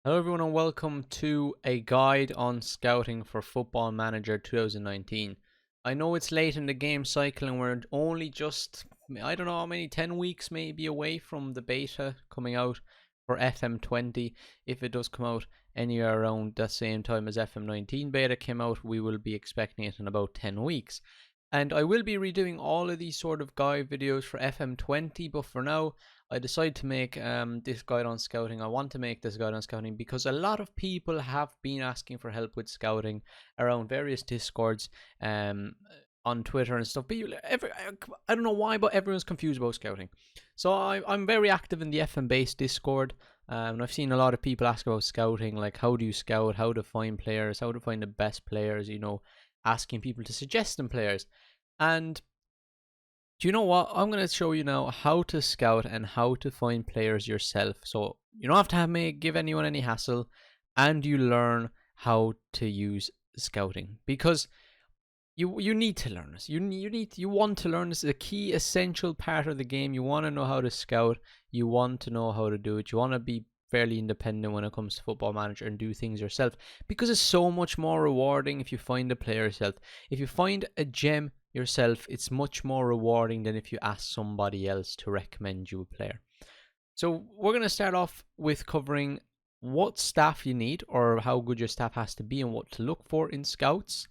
Hello everyone and welcome to a guide on scouting for Football Manager 2019. I know it's late in the game cycle and we're only just, I don't know how many, 10 weeks maybe away from the beta coming out for FM20. If it does come out anywhere around the same time as FM19 beta came out, we will be expecting it in about 10 weeks. And I will be redoing all of these sort of guide videos for FM20, but for now I decided to make this guide on scouting. I want to make this guide on scouting because a lot of people have been asking for help with scouting around various discords, on Twitter and stuff. I don't know why, but everyone's confused about scouting. So I'm very active in the FM based Discord, and I've seen a lot of people ask about scouting, like how do you scout, how to find players, how to find the best players, asking people to suggest them players. And do you know what? I'm going to show you now how to scout and how to find players yourself. So you don't have to give anyone any hassle, and you learn how to use scouting because you need to learn this. You want to learn this. It's a key essential part of the game. You want to know how to scout. You want to know how to do it. You want to be fairly independent when it comes to Football Manager and do things yourself because it's so much more rewarding if you find a player yourself. If you find a gem yourself, it's much more rewarding than if you ask somebody else to recommend you a player. So we're going to start off with covering what staff you need or how good your staff has to be and what to look for in scouts.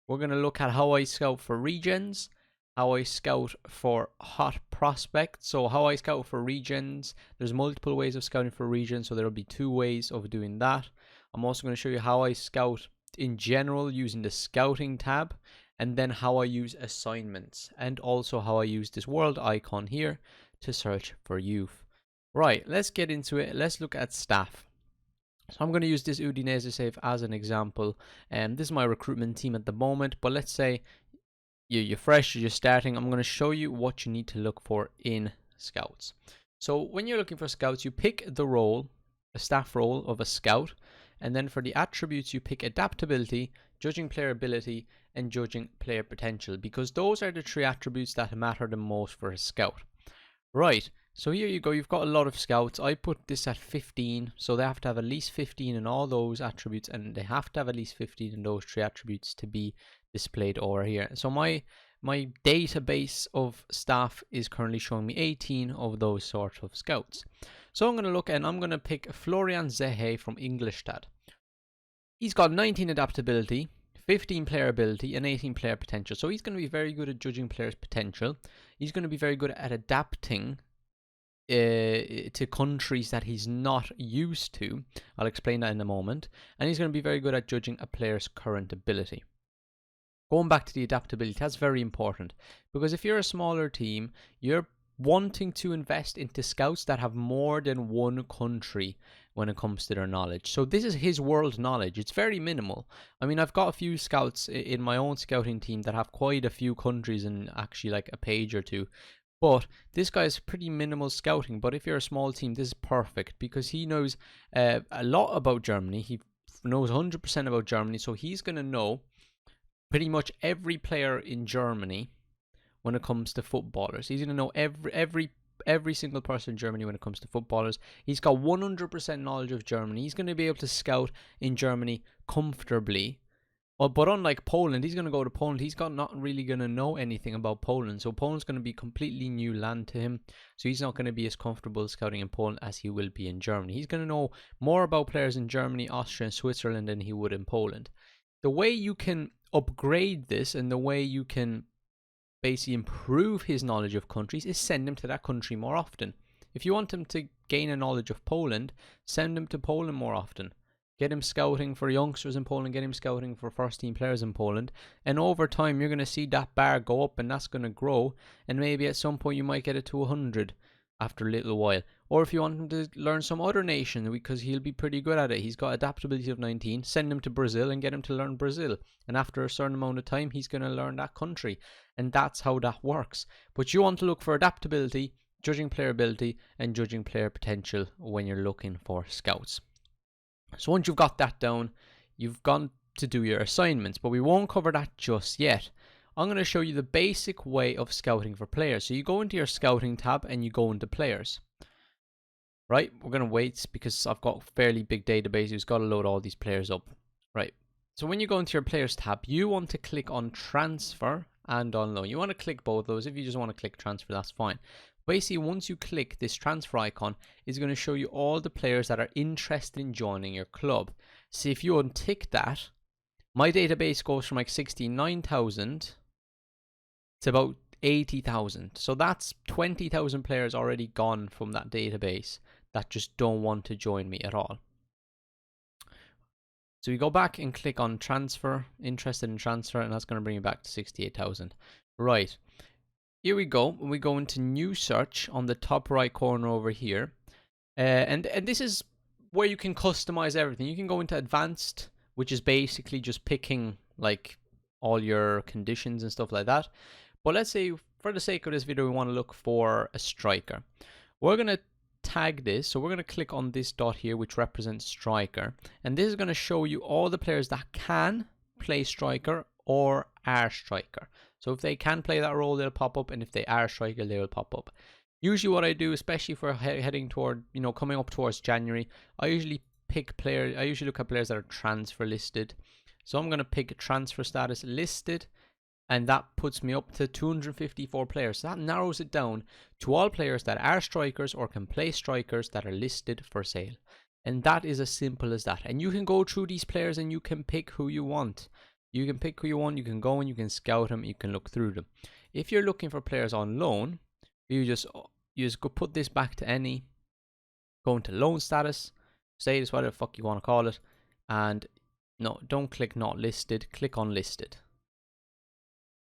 We're going to look at how I scout for regens, how I scout for hot prospects. So how I scout for regens, there's multiple ways of scouting for regens, so there'll be two ways of doing that. I'm also going to show you how I scout in general using the scouting tab, and then how I use assignments, and also how I use this world icon here to search for youth. Right, let's get into it. Let's look at staff. So I'm going to use this Udinese save as an example. This is my recruitment team at the moment, but let's say you're fresh, you're just starting. I'm going to show you what you need to look for in scouts. So when you're looking for scouts, you pick the role, a staff role of a scout, and then for the attributes you pick adaptability, judging player ability, and judging player potential, because those are the three attributes that matter the most for a scout. Right, so here you go, you've got a lot of scouts. I put this at 15, so they have to have at least 15 in all those attributes, and they have to have at least 15 in those three attributes to be displayed over here. So my database of staff is currently showing me 18 of those sort of scouts. So I'm going to look, and I'm going to pick Florian Zehe from Ingolstadt. He's got 19 adaptability, 15 player ability, and 18 player potential. So he's going to be very good at judging players' potential. He's going to be very good at adapting to countries that he's not used to. I'll explain that in a moment. And he's going to be very good at judging a player's current ability. Going back to the adaptability, that's very important, because if you're a smaller team, you're wanting to invest into scouts that have more than one country when it comes to their knowledge. So this is his world knowledge. It's very minimal. I mean, I've got a few scouts in my own scouting team that have quite a few countries and actually like a page or two. But this guy is pretty minimal scouting. But if you're a small team, this is perfect because he knows a lot about Germany. He knows 100% about Germany. So he's going to know pretty much every player in Germany when it comes to footballers. He's going to know every single person in Germany when it comes to footballers. He's got 100% knowledge of Germany. He's going to be able to scout in Germany comfortably. Well, but unlike Poland, he's going to go to Poland. He's not really going to know anything about Poland. So Poland's going to be completely new land to him. So he's not going to be as comfortable scouting in Poland as he will be in Germany. He's going to know more about players in Germany, Austria, and Switzerland than he would in Poland. The way you can upgrade this and the way you can basically improve his knowledge of countries is send him to that country more often. If you want him to gain a knowledge of Poland, send him to Poland more often. Get him scouting for youngsters in Poland, get him scouting for first team players in Poland, and over time you're going to see that bar go up and that's going to grow, and maybe at some point you might get it to 100 after a little while. Or if you want him to learn some other nation, because he'll be pretty good at it, he's got adaptability of 19, send him to Brazil and get him to learn Brazil, and after a certain amount of time he's going to learn that country, and that's how that works. But you want to look for adaptability, judging player ability, and judging player potential when you're looking for scouts. So once you've got that down, you've gone to do your assignments, but we won't cover that just yet. I'm going to show you the basic way of scouting for players. So you go into your scouting tab and you go into players. Right, we're going to wait because I've got a fairly big database. It's got to load all these players up. Right, so when you go into your players tab, you want to click on transfer and on loan. You want to click both of those. If you just want to click transfer, that's fine. Basically, once you click this transfer icon, it's going to show you all the players that are interested in joining your club. See, if you untick that, my database goes from like 69,000 to about 80,000. So that's 20,000 players already gone from that database that just don't want to join me at all. So we go back and click on transfer, interested in transfer, and that's going to bring you back to 68,000. Right, here we go. We go into new search on the top right corner over here. And this is where you can customize everything. You can go into advanced, which is basically just picking like all your conditions and stuff like that. But let's say for the sake of this video, we want to look for a striker. We're going to tag this. So we're going to click on this dot here, which represents striker. And this is going to show you all the players that can play striker or are striker. So if they can play that role, they'll pop up. And if they are striker, they will pop up. Usually what I do, especially for heading toward, coming up towards January, I usually pick players. I usually look at players that are transfer listed. So I'm going to pick transfer status listed. And that puts me up to 254 players. So that narrows it down to all players that are strikers or can play strikers that are listed for sale. And that is as simple as that. And you can go through these players and you can pick who you want. You can pick who you want. You can go and you can scout them. You can look through them. If you're looking for players on loan, you just go put this back to any. Go into loan status. Status, whatever the fuck you want to call it. And no, don't click not listed. Click on listed.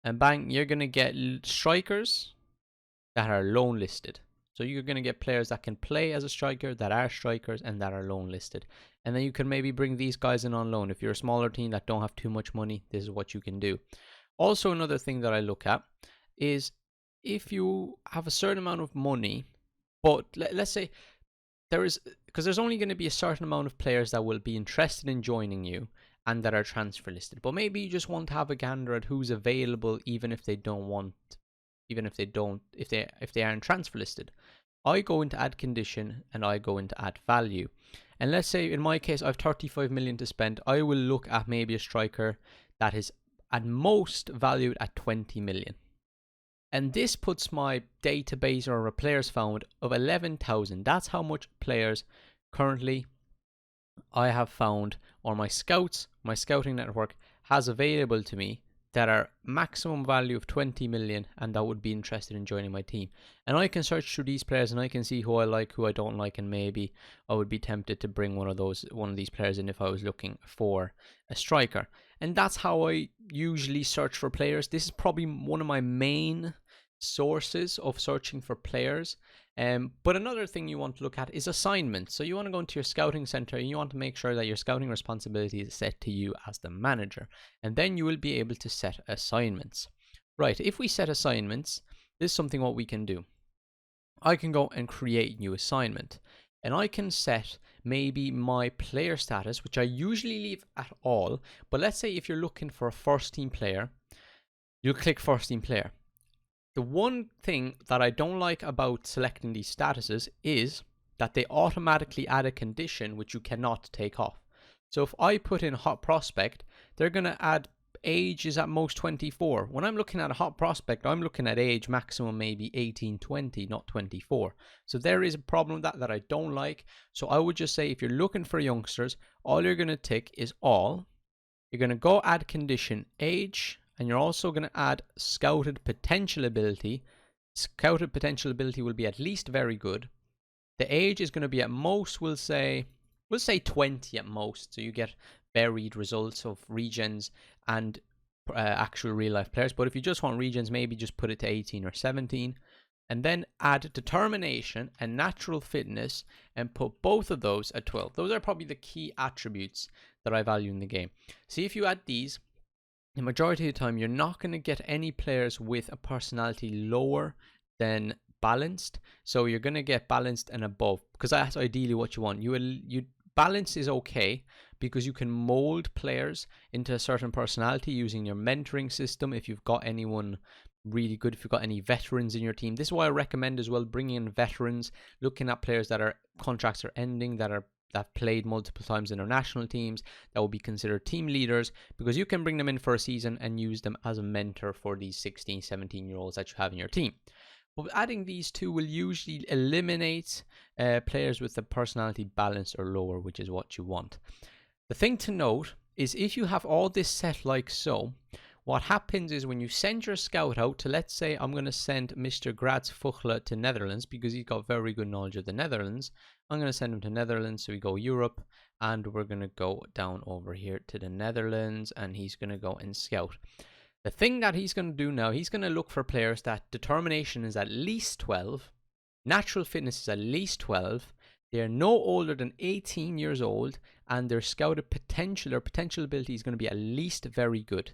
And bang, you're going to get strikers that are loan listed. So you're going to get players that can play as a striker, that are strikers, and that are loan listed. And then you can maybe bring these guys in on loan. If you're a smaller team that don't have too much money, this is what you can do. Also, another thing that I look at is if you have a certain amount of money, but let's say because there's only going to be a certain amount of players that will be interested in joining you and that are transfer listed, but maybe you just want to have a gander at who's available, even if they aren't transfer listed. I go into add condition and I go into add value, and let's say in my case I have 35 million to spend. I will look at maybe a striker that is at most valued at 20 million, and this puts my database or players found of 11,000. That's how much players currently I have found, or my scouting network has available to me, that are maximum value of 20 million and that would be interested in joining my team. And I can search through these players and I can see who I like, who I don't like, and maybe I would be tempted to bring one of these players in if I was looking for a striker. And that's how I usually search for players. This is probably one of my main sources of searching for players. But another thing you want to look at is assignments. So you want to go into your scouting center and you want to make sure that your scouting responsibility is set to you as the manager, and then you will be able to set assignments. Right, if we set assignments, this is something what we can do. I can go and create new assignment, and I can set maybe my player status, which I usually leave at all, but let's say if you're looking for a first team player, you'll click first team player. The one thing that I don't like about selecting these statuses is that they automatically add a condition which you cannot take off. So if I put in hot prospect, they're going to add age is at most 24. When I'm looking at a hot prospect, I'm looking at age maximum maybe 18, 20, not 24. So there is a problem with that I don't like. So I would just say if you're looking for youngsters, all you're going to tick is all. You're going to go add condition age. And you're also going to add scouted potential ability. Scouted potential ability will be at least very good. The age is going to be at most, we'll say 20 at most. So you get varied results of regens and actual real life players. But if you just want regens, maybe just put it to 18 or 17. And then add determination and natural fitness and put both of those at 12. Those are probably the key attributes that I value in the game. See, if you add these, the majority of the time, you're not going to get any players with a personality lower than balanced. So you're going to get balanced and above, because that's ideally what you want. Balance is okay because you can mold players into a certain personality using your mentoring system. If you've got anyone really good if you've got any veterans in your team. This is why I recommend as well bringing in veterans, looking at players that are contracts are ending, that played multiple times in their national teams, that will be considered team leaders, because you can bring them in for a season and use them as a mentor for these 16, 17-year-olds that you have in your team. But adding these two will usually eliminate players with the personality balance or lower, which is what you want. The thing to note is if you have all this set like so, what happens is when you send your scout out to, let's say I'm going to send Mr. Graz Fuchler to Netherlands because he's got very good knowledge of the Netherlands. I'm going to send him to Netherlands, so we go Europe, and we're going to go down over here to the Netherlands, and he's going to go and scout. The thing that he's going to do now, he's going to look for players that determination is at least 12, natural fitness is at least 12, they are no older than 18 years old, and their scouted potential or potential ability is going to be at least very good.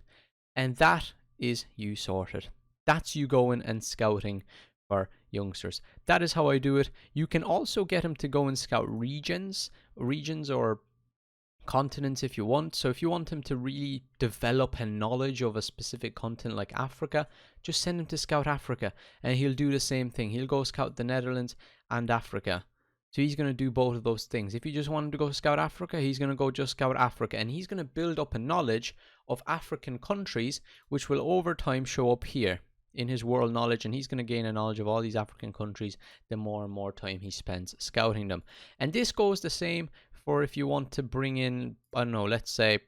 And that is you sorted. That's you going and scouting for youngsters. That is how I do it. You can also get them to go and scout regions or continents if you want. So if you want him to really develop a knowledge of a specific continent like Africa, just send him to scout Africa, and he'll do the same thing. He'll go scout the Netherlands and Africa. So he's going to do both of those things. If you just want him to go scout Africa, he's going to go just scout Africa, and he's going to build up a knowledge of African countries, which will over time show up here in his world knowledge, and he's going to gain a knowledge of all these African countries the more and more time he spends scouting them. And this goes the same for if you want to bring in, I don't know, let's say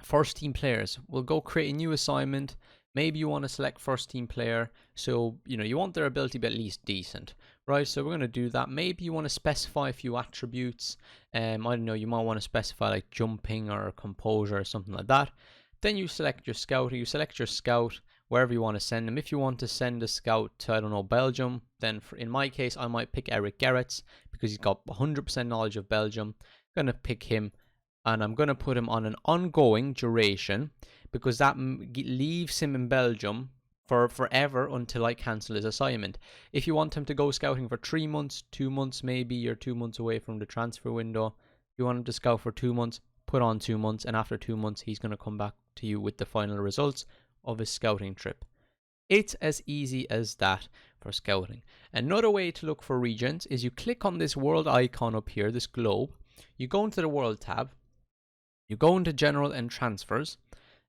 first team players. We'll go create a new assignment. Maybe you want to select first team player, so you want their ability to be at least decent, right? So we're going to do that. Maybe you want to specify a few attributes. I don't know, you might want to specify like jumping or composure or something like that. Then you select your scout, or you select your scout wherever you want to send them. If you want to send a scout to, I don't know, Belgium, then in my case, I might pick Eric Gerrits because he's got 100% knowledge of Belgium. I'm going to pick him, and I'm going to put him on an ongoing duration because that leaves him in Belgium for forever until I cancel his assignment. If you want him to go scouting for 3 months, 2 months maybe, you're 2 months away from the transfer window. If you want him to scout for 2 months, put on 2 months, and after 2 months, he's going to come back to you with the final results of his scouting trip. It's as easy as that for scouting. Another way to look for regions is you click on this world icon up here, this globe. You go into the world tab. You go into general and transfers,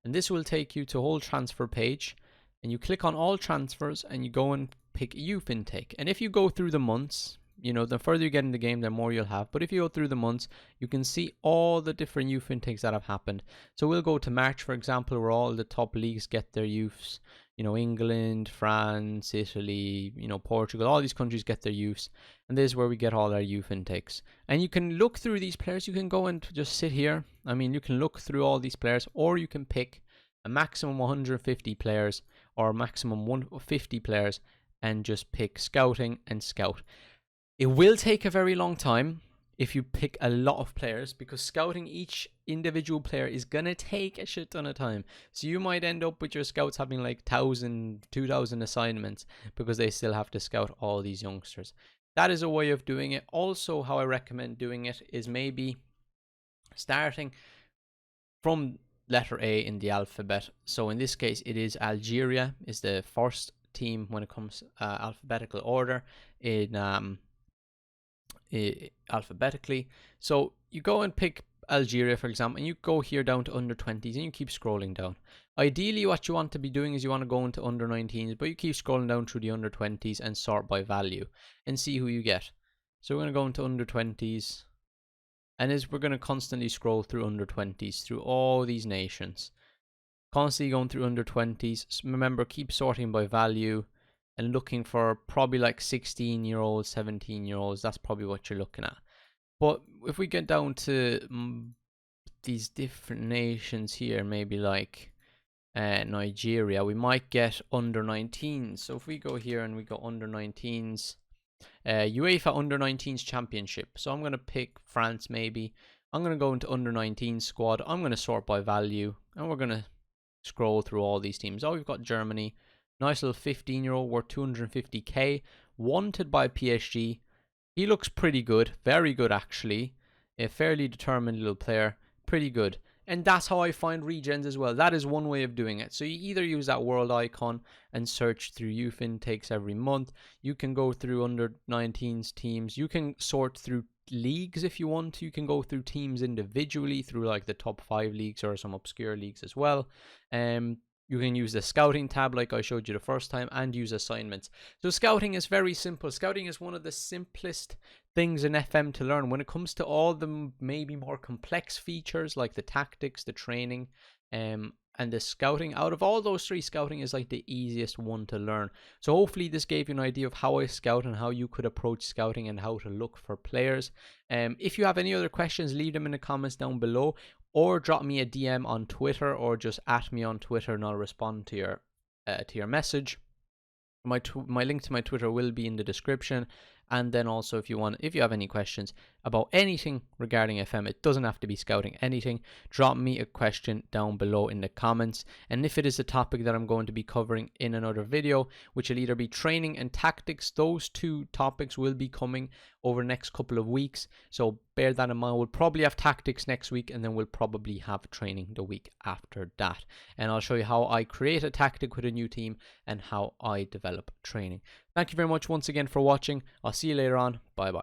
and this will take you to a whole transfer page, and you click on all transfers and you go and pick youth intake. And if you go through the months, the further you get in the game, the more you'll have. But if you go through the months, you can see all the different youth intakes that have happened. So we'll go to March, for example, where all the top leagues get their youths. England, France, Italy, Portugal, all these countries get their youths. And this is where we get all our youth intakes. And you can look through these players. You can go and just sit here. You can look through all these players, or you can pick a maximum 150 players or maximum 150 players and just pick scouting and scout. It will take a very long time if you pick a lot of players, because scouting each individual player is going to take a shit ton of time. So you might end up with your scouts having like 1,000, 2,000 assignments because they still have to scout all these youngsters. That is a way of doing it. Also, how I recommend doing it is maybe starting from letter A in the alphabet. So in this case, it is Algeria is the first team when it comes alphabetical order in alphabetically. So you go and pick Algeria, for example, and you go here down to under 20s and you keep scrolling down. Ideally, what you want to be doing is you want to go into under 19s, but you keep scrolling down through the under 20s and sort by value and see who you get. So we're going to go into under 20s, and we're going to constantly scroll through under 20s through all these nations. Constantly going through under 20s. Remember, keep sorting by value and looking for probably like 16-year-olds, 17-year-olds. That's probably what you're looking at. But if we get down to these different nations here, maybe like Nigeria, we might get under 19s. So if we go here and we go under 19s, UEFA under 19s championship. So I'm going to pick France maybe. I'm going to go into under 19 squad. I'm going to sort by value, and we're going to scroll through all these teams. Oh, we've got Germany. Nice little 15-year-old worth 250k. Wanted by PSG. He looks pretty good. Very good, actually. A fairly determined little player. Pretty good. And that's how I find regens as well. That is one way of doing it. So you either use that world icon and search through youth intakes every month. You can go through under 19s teams. You can sort through leagues if you want to. You can go through teams individually through like the top 5 leagues or some obscure leagues as well. You can use the scouting tab like I showed you the first time, and use assignments. So scouting is very simple. Scouting is one of the simplest things in FM to learn. When it comes to all the maybe more complex features like the tactics, the training, and the scouting, out of all those 3, scouting is like the easiest one to learn. So hopefully this gave you an idea of how I scout and how you could approach scouting and how to look for players. If you have any other questions, leave them in the comments down below, or drop me a DM on Twitter, or just at me on Twitter and I'll respond to your message. My link to my Twitter will be in the description. And then also, if you have any questions about anything regarding FM, it doesn't have to be scouting, anything, drop me a question down below in the comments. And if it is a topic that I'm going to be covering in another video, which will either be training and tactics, those 2 topics will be coming over the next couple of weeks. So bear that in mind. We'll probably have tactics next week, and then we'll probably have training the week after that. And I'll show you how I create a tactic with a new team and how I develop training. Thank you very much once again for watching. I'll see you later on. Bye bye.